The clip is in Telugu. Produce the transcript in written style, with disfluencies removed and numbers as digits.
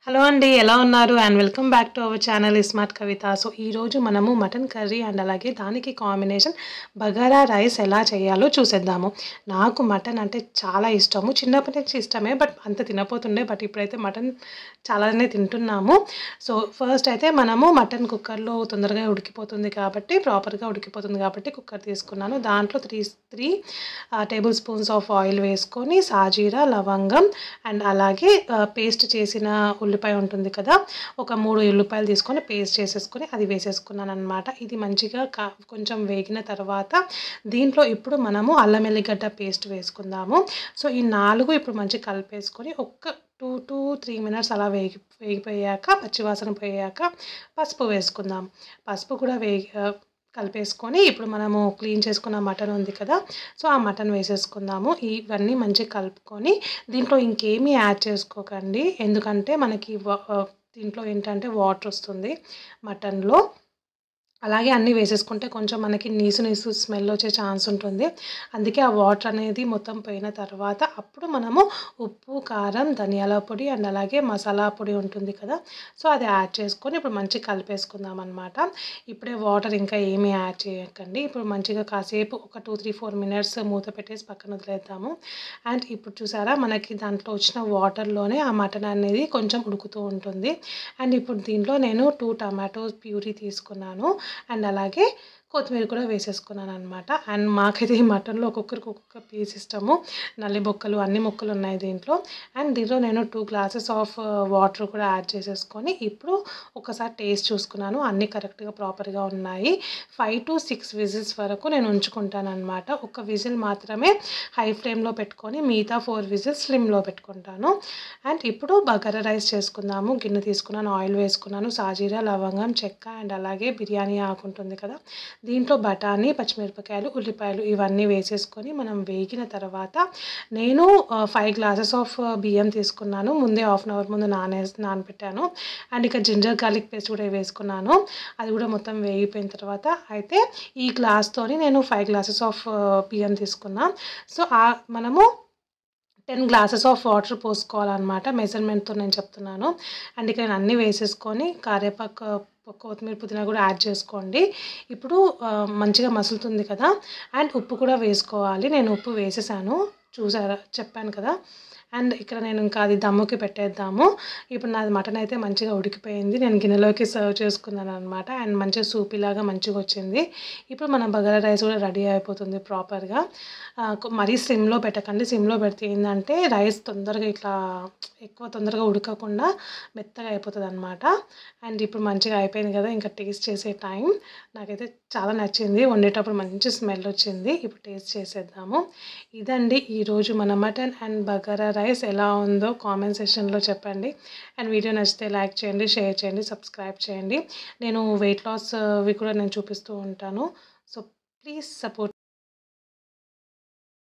హలో అండి. ఎలా ఉన్నారు? And welcome back to our channel smart Kavitha. So, ఈరోజు మనము మటన్ కర్రీ అండ్ అలాగే దానికి కాంబినేషన్ బగారా రైస్ ఎలా చేయాలో చూసేద్దాము. నాకు మటన్ అంటే చాలా ఇష్టము. చిన్నప్పటి నుంచి ఇష్టమే. బట్ అంత తినపోతుండే. బట్ ఇప్పుడైతే మటన్ చాలానే తింటున్నాము. సో, ఫస్ట్ అయితే మనము మటన్ కుక్కర్‌లో తొందరగా ఉడికిపోతుంది కాబట్టి, ప్రాపర్‌గా ఉడికిపోతుంది కాబట్టి కుక్కర్ తీసుకున్నాను. దాంట్లో 3 టేబుల్ స్పూన్స్ ఆఫ్ ఆయిల్ వేసుకొని సాజీరా, లవంగం అండ్ అలాగే పేస్ట్ చేసిన ఉల్లిపాయ ఉంటుంది కదా! ఒక 3 ఉల్లిపాయలు తీసుకొని పేస్ట్ చేసేసుకొని అది వేసేసుకున్నాననమాట. ఇది మంచిగా కొంచెం వేగిన తర్వాత దీంట్లో ఇప్పుడు మనము అల్లం ఎల్లిగడ్డ పేస్ట్ వేసుకుందాము. సో, ఈ 4 ఇప్పుడు మంచిగా కలిపేసుకొని ఒక్క 2-3 మినిట్స్ అలా వేగిపోయాక పచ్చివాసన పోయాక పసుపు వేసుకుందాం. పసుపు కూడా కలిపేసుకొని ఇప్పుడు మనము క్లీన్ చేసుకున్న మటన్ ఉంది కదా! సో, ఆ మటన్ వేసేసుకుందాము. ఇవన్నీ మంచిగా కలుపుకొని దీంట్లో ఇంకేమీ యాడ్ చేసుకోకండి. ఎందుకంటే మనకి దీంట్లో ఏంటంటే వాటర్ వస్తుంది మటన్‌లో. అలాగే అన్నీ వేసేసుకుంటే కొంచెం మనకి నీసు స్మెల్ వచ్చే ఛాన్స్ ఉంటుంది. అందుకే ఆ వాటర్ అనేది మొత్తం పోయిన తర్వాత అప్పుడు మనము ఉప్పు, కారం, ధనియాల పొడి అండ్ అలాగే మసాలా పొడి ఉంటుంది కదా! సో, అది యాడ్ చేసుకొని ఇప్పుడు మంచిగా కలిపేసుకుందాం అనమాట. ఇప్పుడే వాటర్ ఇంకా ఏమీ యాడ్ చేయకండి. ఇప్పుడు మంచిగా కాసేపు ఒక 2-4 మినిట్స్ మూత పెట్టేసి పక్కన వదిలేద్దాము. అండ్ ఇప్పుడు చూసారా మనకి దాంట్లో వచ్చిన వాటర్‌లోనే ఆ మటన్ అనేది కొంచెం ఉడుకుతూ ఉంటుంది. అండ్ ఇప్పుడు దీంట్లో నేను 2 టమాటోస్ ప్యూరీ తీసుకున్నాను. అండ్ అలాగే కొత్తిమీర కూడా వేసేసుకున్నాననమాట. అండ్ మాకైతే ఈ మటన్‌లో ఒక్కొక్కరికి ఒక్కొక్క పీస్ ఇష్టము. నల్లి బొక్కలు అన్ని ముక్కలు ఉన్నాయి దీంట్లో. అండ్ దీంట్లో నేను 2 గ్లాసెస్ ఆఫ్ వాటర్ కూడా యాడ్ చేసేసుకొని ఇప్పుడు ఒకసారి టేస్ట్ చూసుకున్నాను. అన్నీ కరెక్ట్‌గా ప్రాపర్‌గా ఉన్నాయి. 5-6 విజిల్స్ వరకు నేను ఉంచుకుంటాననమాట. ఒక విజిల్ మాత్రమే హై ఫ్లేమ్‌లో పెట్టుకొని మిగతా 4 విజిల్స్ స్లిమ్‌లో పెట్టుకుంటాను. అండ్ ఇప్పుడు బగారా రైస్ చేసుకుందాము. గిన్నె తీసుకున్నాను, ఆయిల్ వేసుకున్నాను, సాజీరా, లవంగం, చెక్క అండ్ అలాగే బిర్యానీ ఆకు ఉంటుంది కదా! దీంట్లో బఠానీ, పచ్చిమిరపకాయలు, ఉల్లిపాయలు ఇవన్నీ వేసేసుకొని మనం వేగిన తర్వాత నేను 5 గ్లాసెస్ ఆఫ్ బియ్యం తీసుకున్నాను. ముందే హాఫ్ అన్ అవర్ ముందు నానబెట్టాను. అండ్ ఇక జింజర్ గార్లిక్ పేస్ట్ కూడా వేసుకున్నాను. అది కూడా మొత్తం వేగిపోయిన తర్వాత అయితే ఈ గ్లాస్‌తోని నేను 5 గ్లాసెస్ ఆఫ్ బియ్యం తీసుకున్నా. సో, మనము 10 గ్లాసెస్ ఆఫ్ వాటర్ పోసుకోవాలనమాట. మెజర్‌మెంట్‌తో నేను చెప్తున్నాను. అండ్ ఇక నేను అన్నీ వేసేసుకొని కరివేపాకు, కొత్తిమీర, పుదీనా కూడా యాడ్ చేసుకోండి. ఇప్పుడు మంచిగా మసులుతుంది కదా! అండ్ ఉప్పు కూడా వేసుకోవాలి. నేను ఉప్పు వేసేసాను. చూసారా చెప్పాను కదా! అండ్ ఇక్కడ నేను ఇంకా అది దమ్ముకి పెట్టేద్దాము. ఇప్పుడు నాది మటన్ అయితే మంచిగా ఉడికిపోయింది. నేను గిన్నెలోకి సర్వ్ చేసుకున్నాననమాట. అండ్ మంచిగా సూపీలాగా మంచిగొచ్చింది. ఇప్పుడు మన బగారా రైస్ కూడా రెడీ అయిపోతుంది ప్రాపర్‌గా. మరీ సిమ్‌లో పెట్టకండి. సిమ్‌లో పెడితే ఏందంటే రైస్ తొందరగా ఇట్లా తొందరగా ఉడకకుండా మెత్తగా అయిపోతదనమాట. అండ్ ఇప్పుడు మంచిగా అయిపోయింది కదా! ఇంకా టేస్ట్ చేసే టైం. నాకైతే చాలా నచ్చింది. వండేటప్పుడు మంచి స్మెల్ వచ్చింది. ఇప్పుడు టేస్ట్ చేసేద్దాము. ఇదండి ఈరోజు మన మటన్ అండ్ బగారా రైస్ ఎలా ఉందో కామెంట్ సెక్షన్‌లో చెప్పండి. అండ్ వీడియో నచ్చితే లైక్ చేయండి, షేర్ చేయండి, సబ్స్క్రైబ్ చేయండి. నేను వెయిట్ లాస్‌వి కూడా నేను చూపిస్తూ ఉంటాను. So, please support